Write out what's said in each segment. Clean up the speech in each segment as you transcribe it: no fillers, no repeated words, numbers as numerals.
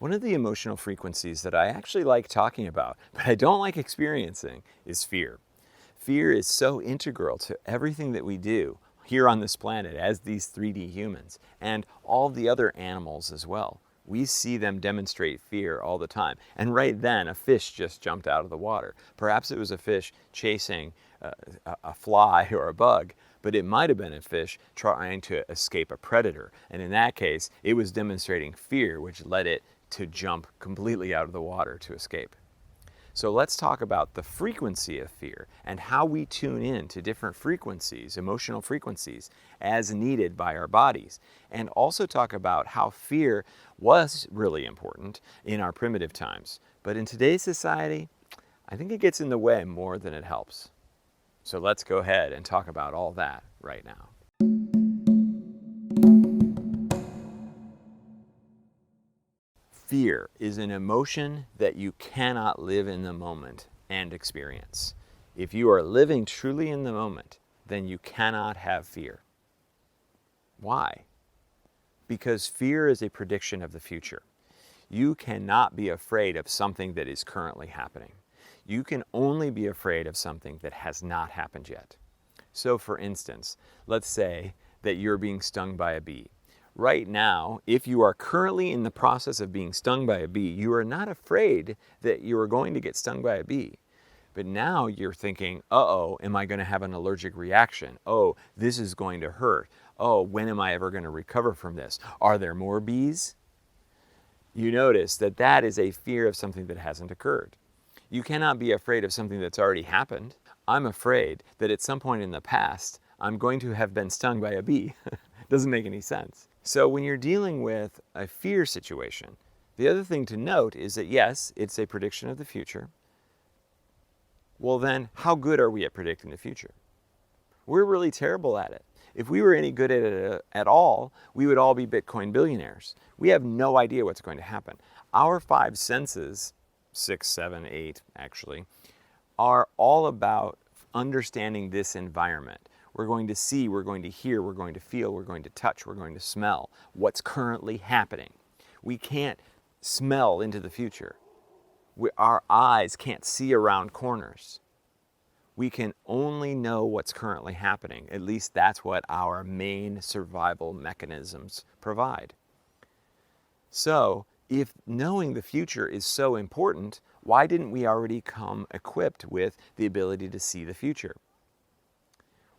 One of the emotional frequencies that I actually like talking about, but I don't like experiencing, is fear. Fear is so integral to everything that we do here on this planet as these 3D humans and all the other animals as well. We see them demonstrate fear all the time. And right then, a fish just jumped out of the water. Perhaps it was a fish chasing a fly or a bug, but it might have been a fish trying to escape a predator. And in that case, it was demonstrating fear, which led it to jump completely out of the water to escape. So let's talk about the frequency of fear and how we tune in to different frequencies, emotional frequencies, as needed by our bodies. And also talk about how fear was really important in our primitive times. But in today's society, I think it gets in the way more than it helps. So let's go ahead and talk about all that right now. Fear is an emotion that you cannot live in the moment and experience. If you are living truly in the moment, then you cannot have fear. Why? Because fear is a prediction of the future. You cannot be afraid of something that is currently happening. You can only be afraid of something that has not happened yet. So for instance, let's say that you're being stung by a bee. Right now, if you are currently in the process of being stung by a bee, you are not afraid that you are going to get stung by a bee. But now you're thinking, uh-oh, am I going to have an allergic reaction? Oh, this is going to hurt. Oh, when am I ever going to recover from this? Are there more bees? You notice that that is a fear of something that hasn't occurred. You cannot be afraid of something that's already happened. I'm afraid that at some point in the past, I'm going to have been stung by a bee. Doesn't make any sense. So when you're dealing with a fear situation, the other thing to note is that yes, it's a prediction of the future. Well then, how good are we at predicting the future? We're really terrible at it. If we were any good at it at all, we would all be Bitcoin billionaires. We have no idea what's going to happen. Our five senses, 6, 7, 8 actually, are all about understanding this environment. We're going to see, we're going to hear, we're going to feel, we're going to touch, we're going to smell what's currently happening. We can't smell into the future. Our eyes can't see around corners. We can only know what's currently happening. At least that's what our main survival mechanisms provide. So, if knowing the future is so important, why didn't we already come equipped with the ability to see the future?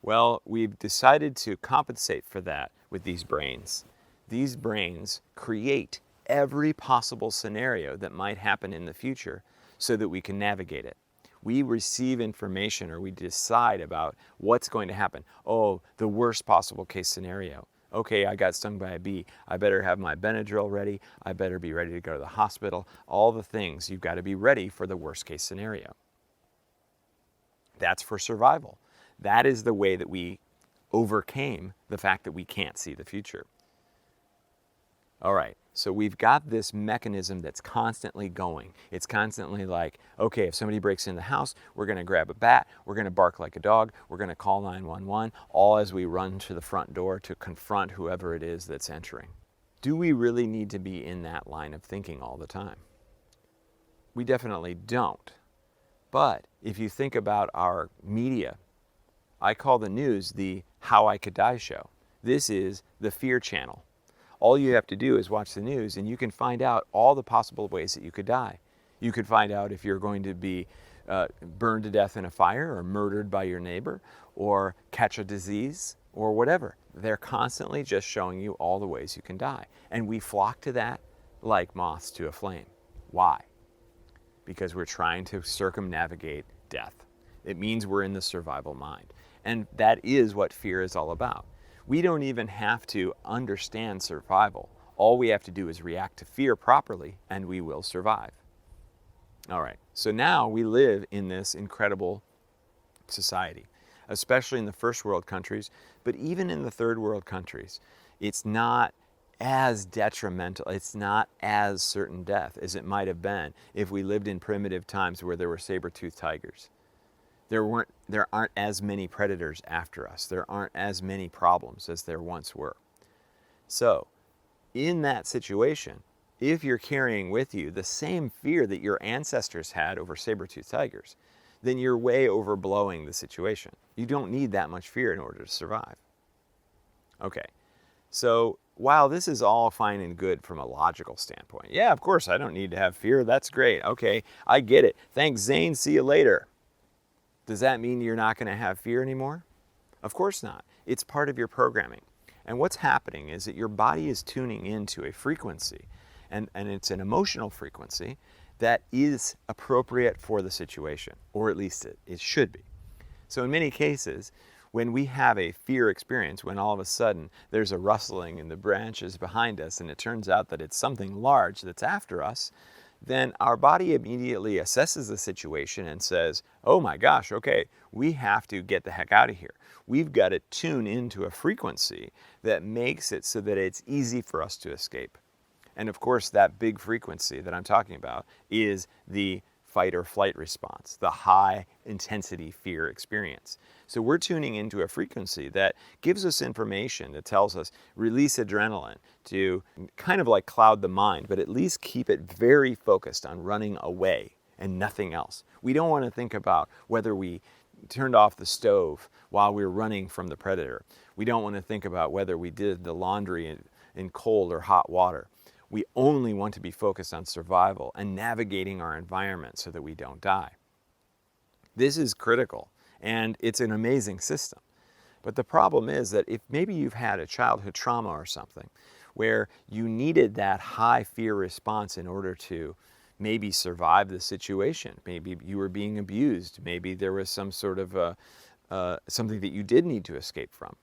Well, we've decided to compensate for that with these brains. These brains create every possible scenario that might happen in the future so that we can navigate it. We receive information or we decide about what's going to happen. Oh, the worst possible case scenario. Okay, I got stung by a bee. I better have my Benadryl ready. I better be ready to go to the hospital. All the things, you've got to be ready for the worst case scenario. That's for survival. That is the way that we overcame the fact that we can't see the future. All right, so we've got this mechanism that's constantly going. It's constantly like, okay, if somebody breaks in the house, we're going to grab a bat, we're going to bark like a dog, we're going to call 911, all as we run to the front door to confront whoever it is that's entering. Do we really need to be in that line of thinking all the time? We definitely don't. But if you think about our media, I call the news the How I Could Die show. This is the fear channel. All you have to do is watch the news and you can find out all the possible ways that you could die. You could find out if you're going to be burned to death in a fire or murdered by your neighbor or catch a disease or whatever. They're constantly just showing you all the ways you can die. And we flock to that like moths to a flame. Why? Because we're trying to circumnavigate death. It means we're in the survival mind. And that is what fear is all about. We don't even have to understand survival. All we have to do is react to fear properly and we will survive. All right, so now we live in this incredible society, especially in the first world countries, but even in the third world countries, it's not as detrimental, it's not as certain death as it might have been if we lived in primitive times where there were saber-toothed tigers. There aren't as many predators after us. There aren't as many problems as there once were. So, in that situation, if you're carrying with you the same fear that your ancestors had over saber-toothed tigers, then you're way overblowing the situation. You don't need that much fear in order to survive. Okay, so while this is all fine and good from a logical standpoint, yeah, of course I don't need to have fear, that's great, okay, I get it. Thanks, Xane, see you later. Does that mean you're not going to have fear anymore? Of course not. It's part of your programming. And what's happening is that your body is tuning into a frequency, and it's an emotional frequency that is appropriate for the situation, or at least it should be. So in many cases, when we have a fear experience, when all of a sudden there's a rustling in the branches behind us and it turns out that it's something large that's after us, then our body immediately assesses the situation and says, oh my gosh, okay, we have to get the heck out of here. We've got to tune into a frequency that makes it so that it's easy for us to escape. And of course, that big frequency that I'm talking about is the fight or flight response, the high intensity fear experience. So we're tuning into a frequency that gives us information that tells us release adrenaline to kind of like cloud the mind, but at least keep it very focused on running away and nothing else. We don't want to think about whether we turned off the stove while we were running from the predator. We don't want to think about whether we did the laundry in cold or hot water. We only want to be focused on survival and navigating our environment so that we don't die. This is critical, and it's an amazing system. But the problem is that if maybe you've had a childhood trauma or something where you needed that high fear response in order to maybe survive the situation, maybe you were being abused, maybe there was some sort of something that you did need to escape from,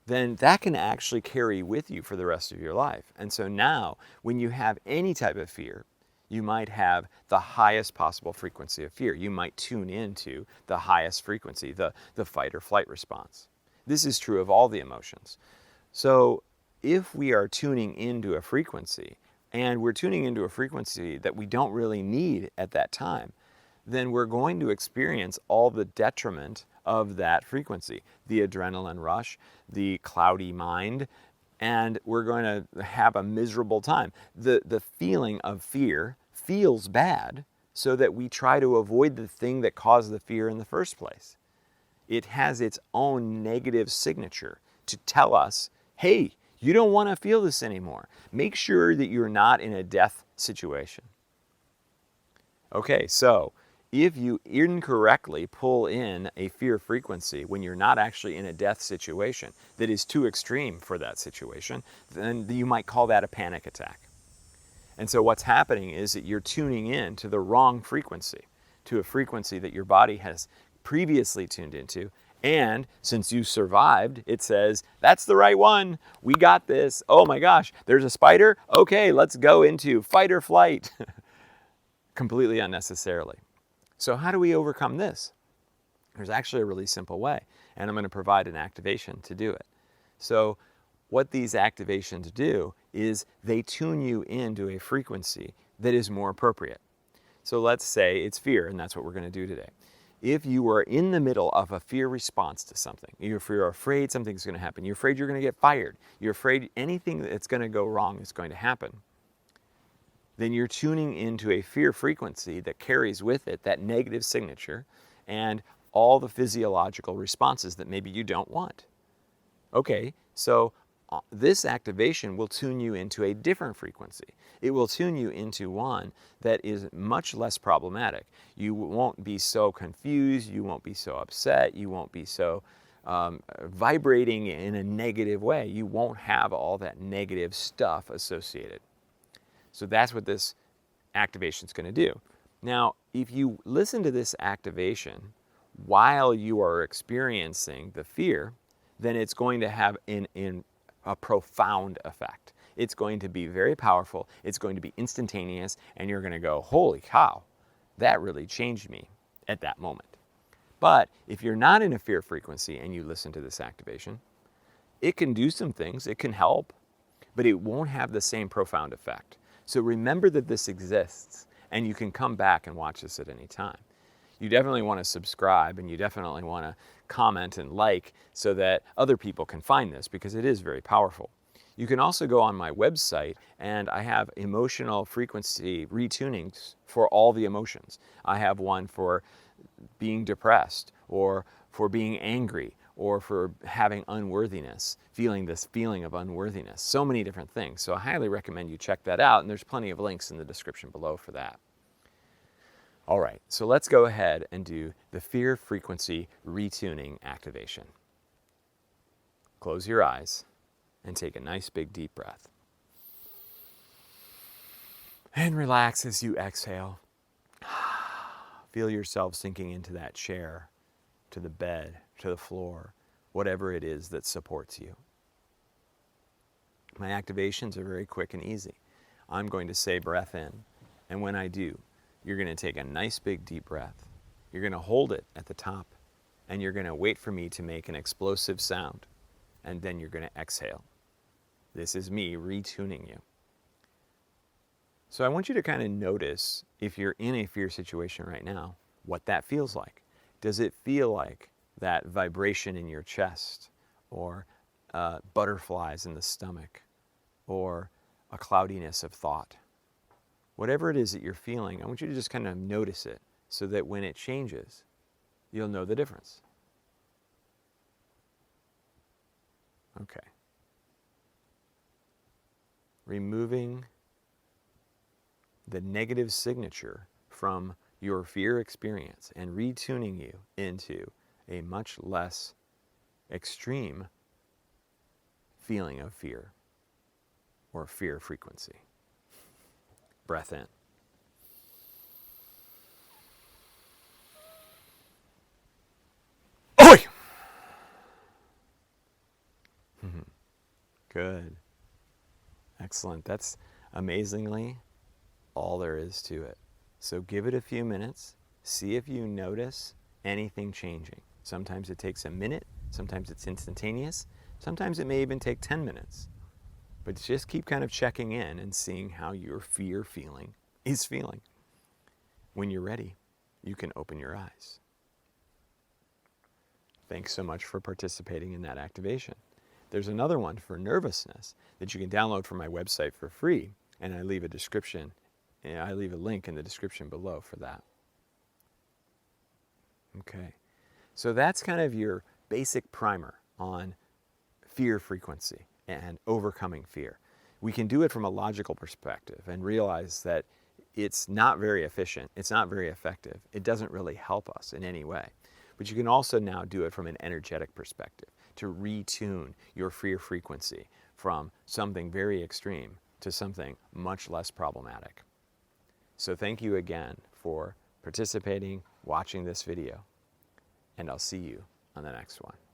then that can actually carry with you for the rest of your life. And so now, when you have any type of fear, you might have the highest possible frequency of fear. You might tune into the highest frequency, the fight or flight response. This is true of all the emotions. So if we are tuning into a frequency, and we're tuning into a frequency that we don't really need at that time, then we're going to experience all the detriment of that frequency, the adrenaline rush, the cloudy mind, and we're going to have a miserable time. The feeling of fear feels bad, so that we try to avoid the thing that caused the fear in the first place. It has its own negative signature to tell us, hey, you don't want to feel this anymore. Make sure that you're not in a death situation. Okay, so if you incorrectly pull in a fear frequency when you're not actually in a death situation that is too extreme for that situation, then you might call that a panic attack. And so what's happening is that you're tuning in to the wrong frequency, to a frequency that your body has previously tuned into. And since you survived, it says, that's the right one. We got this. Oh my gosh, there's a spider. Okay, let's go into fight or flight. Completely unnecessarily. So how do we overcome this? There's actually a really simple way, and I'm going to provide an activation to do it. So what these activations do is they tune you into a frequency that is more appropriate. So let's say it's fear, and that's what we're going to do today. If you are in the middle of a fear response to something, if you're afraid something's going to happen, you're afraid you're going to get fired, you're afraid anything that's going to go wrong is going to happen, then you're tuning into a fear frequency that carries with it that negative signature and all the physiological responses that maybe you don't want. Okay, so this activation will tune you into a different frequency. It will tune you into one that is much less problematic. You won't be so confused, you won't be so upset, you won't be so vibrating in a negative way. You won't have all that negative stuff associated. So that's what this activation is going to do. Now, if you listen to this activation while you are experiencing the fear, then it's going to have a profound effect. It's going to be very powerful, it's going to be instantaneous, and you're going to go, holy cow, that really changed me at that moment. But if you're not in a fear frequency and you listen to this activation, it can do some things, it can help, but it won't have the same profound effect. So remember that this exists, and you can come back and watch this at any time. You definitely want to subscribe, and you definitely want to comment and like so that other people can find this, because it is very powerful. You can also go on my website, and I have emotional frequency retunings for all the emotions. I have one for being depressed, or for being angry, or for having unworthiness, feeling this feeling of unworthiness. So many different things. So I highly recommend you check that out, and there's plenty of links in the description below for that. All right, so let's go ahead and do the fear frequency retuning activation. Close your eyes and take a nice big deep breath. And relax as you exhale. Feel yourself sinking into that chair, to the bed, to the floor, whatever it is that supports you. My activations are very quick and easy. I'm going to say breath in, and when I do, you're going to take a nice big deep breath. You're going to hold it at the top, and you're going to wait for me to make an explosive sound, and then you're going to exhale. This is me retuning you. So I want you to kind of notice, if you're in a fear situation right now, what that feels like. Does it feel like that vibration in your chest, or butterflies in the stomach, or a cloudiness of thought? Whatever it is that you're feeling, I want you to just kind of notice it, so that when it changes, you'll know the difference. Okay. Removing the negative signature from your fear experience and retuning you into a much less extreme feeling of fear, or fear frequency. Breath in. Oi! Good. Excellent. That's amazingly all there is to it. So give it a few minutes. See if you notice anything changing. Sometimes it takes a minute. Sometimes it's instantaneous. Sometimes it may even take 10 minutes. But just keep kind of checking in and seeing how your fear feeling is feeling. When you're ready, you can open your eyes. Thanks so much for participating in that activation. There's another one for nervousness that you can download from my website for free, and I leave a link in the description below for that. Okay, so that's kind of your basic primer on fear frequency and overcoming fear. We can do it from a logical perspective and realize that it's not very efficient, it's not very effective, it doesn't really help us in any way. But you can also now do it from an energetic perspective, to retune your fear frequency from something very extreme to something much less problematic. So thank you again for participating, watching this video, and I'll see you on the next one.